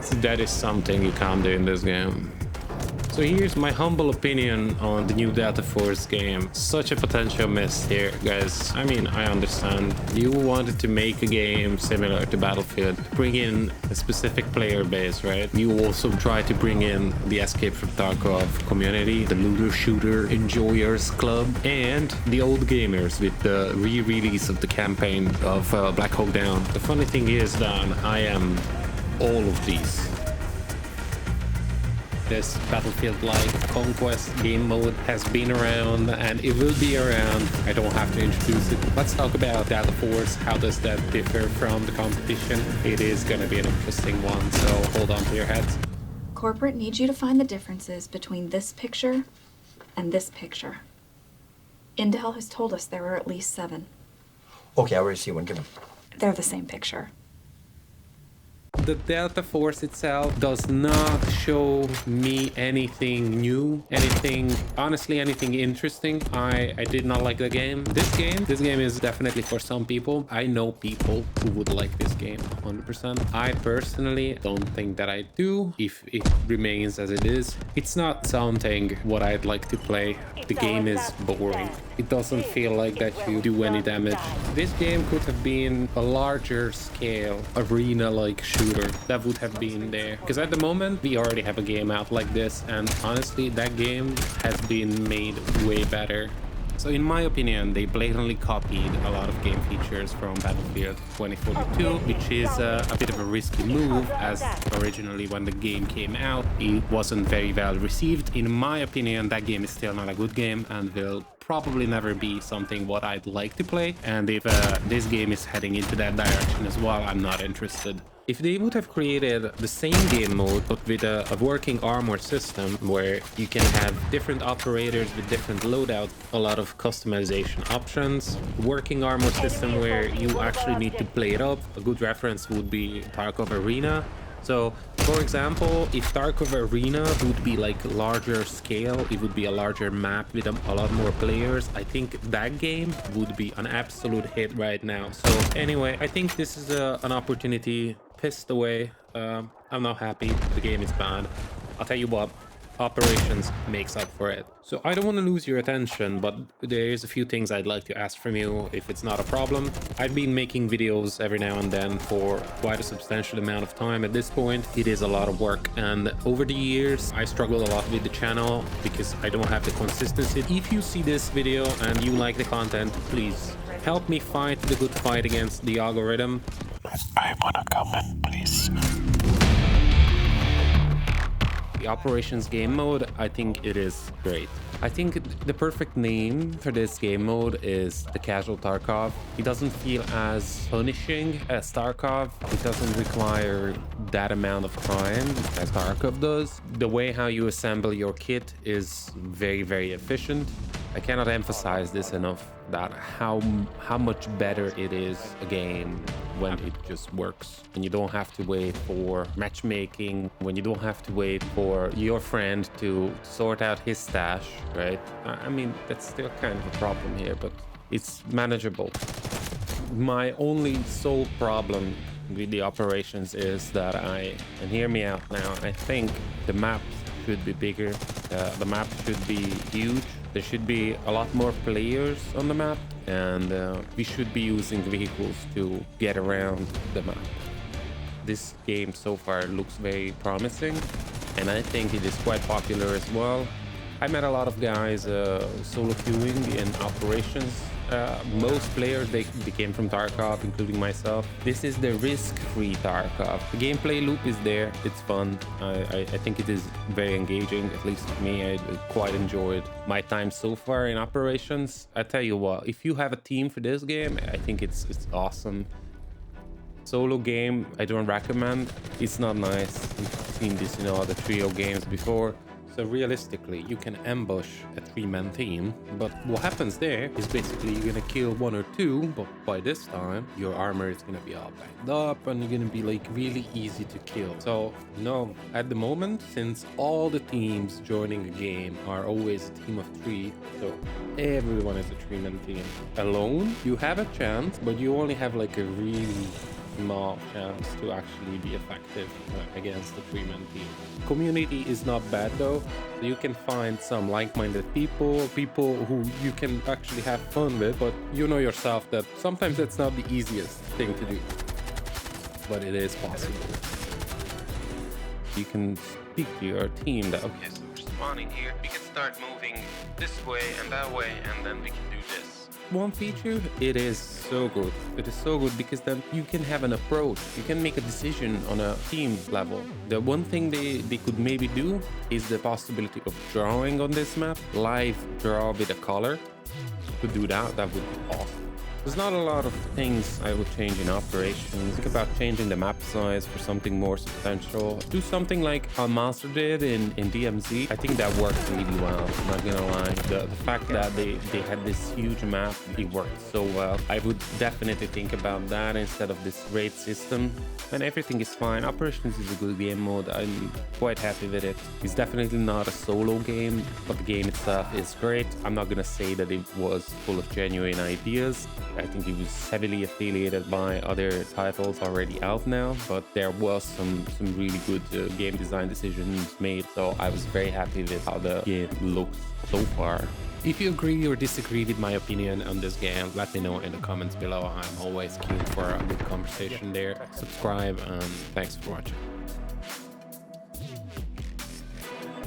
So that is something you can't do in this game. So here's my humble opinion on the new Delta Force game. Such a potential miss here, guys. I mean, I understand. You wanted to make a game similar to Battlefield, bring in a specific player base, right? You also try to bring in the Escape from Tarkov community, the looter shooter enjoyers club, and the old gamers with the re-release of the campaign of Black Hawk Down. The funny thing is that I am all of these. This Battlefield-like conquest game mode has been around and it will be around. I don't have to introduce it. Let's talk about Delta Force. How does that differ from the competition? It is going to be an interesting one, so hold on to your heads. Corporate needs you to find the differences between this picture and this picture. Intel has told us there are at least 7. Okay, I already see one. Give them. They're the same picture. The Delta Force itself does not show me anything new, honestly anything interesting. I did not like the game. This game is definitely for some people. I know people who would like this game 100%. I personally don't think that I do if it remains as it is. It's not something what I'd like to play. The game is boring. It doesn't feel like that you do any damage. This game could have been a larger scale arena-like shooter that would have been there, because at the moment we already have a game out like this, and honestly that game has been made way better. So in my opinion, they blatantly copied a lot of game features from Battlefield 2042, which is a bit of a risky move, as originally when the game came out, it wasn't very well received. In my opinion, that game is still not a good game and will probably never be something what I'd like to play. And if this game is heading into that direction as well, I'm not interested. If they would have created the same game mode but with a working armor system where you can have different operators with different loadouts, a lot of customization options, working armor system where you actually need to play it up, a good reference would be Tarkov Arena. So, for example, if Tarkov Arena would be like larger scale, it would be a larger map with a lot more players, I think that game would be an absolute hit right now. So anyway, I think this is an opportunity pissed away. I'm not happy. The game is bad. I'll tell you what, Operations makes up for it. So I don't want to lose your attention, but there's a few things I'd like to ask from you if it's not a problem. I've been making videos every now and then for quite a substantial amount of time. At this point, it is a lot of work, and over the years I struggled a lot with the channel because I don't have the consistency. If you see this video and you like the content, please help me fight the good fight against the algorithm. I wanna comment, please. The Operations game mode, I think it is great. I think the perfect name for this game mode is the Casual Tarkov. It doesn't feel as punishing as Tarkov. It doesn't require that amount of time as Tarkov does. The way how you assemble your kit is very, very efficient. I cannot emphasize this enough, that how much better it is a game when it just works, and you don't have to wait for matchmaking, when you don't have to wait for your friend to sort out his stash, right? I mean, that's still kind of a problem here, but it's manageable. My only sole problem with the Operations is that and hear me out now, I think the maps should be bigger. The map should be huge. There should be a lot more players on the map, and we should be using vehicles to get around the map. This game so far looks very promising, and I think it is quite popular as well. I met a lot of guys solo queuing in Operations. Most players, they came from Tarkov, including myself. This is the risk-free Tarkov. The gameplay loop is there. It's fun. I think it is very engaging, at least for me. I quite enjoyed my time so far in Operations. I tell you what, if you have a team for this game, I think it's awesome. Solo game, I don't recommend. It's not nice. We've seen this in other trio games before. So realistically, you can ambush a 3-man team, but what happens there is basically you're gonna kill 1 or 2, but by this time, your armor is gonna be all banged up and you're gonna be like really easy to kill. So no, at the moment, since all the teams joining a game are always a team of 3, so everyone is a 3-man team. Alone, you have a chance, but you only have like a really small chance to actually be effective against the 3-man team. Community is not bad though. You can find some like-minded people who you can actually have fun with, but you know yourself that sometimes that's not the easiest thing to do. But it is possible. You can speak to your team that, okay, so we're spawning here, we can start moving this way and that way, and then we can do this. One feature, it is so good. It is so good because then you can have an approach. You can make a decision on a team level. The one thing they could maybe do is the possibility of drawing on this map, live draw with a color. To do that, that would be awesome. There's not a lot of things I would change in operations. Think about changing the map size for something more substantial. Do something like Master did in DMZ. I think that worked really well, I'm not gonna lie. The fact that they had this huge map, it worked so well. I would definitely think about that instead of this raid system. And everything is fine. Operations is a good game mode. I'm quite happy with it. It's definitely not a solo game, but the game itself is great. I'm not gonna say that it was full of genuine ideas. I think it was heavily affiliated by other titles already out now, but there was some really good game design decisions made, so I was very happy with how the game looks so far. If you agree or disagree with my opinion on this game, let me know in the comments below. I'm always keen for a good conversation there. Subscribe, and thanks for watching.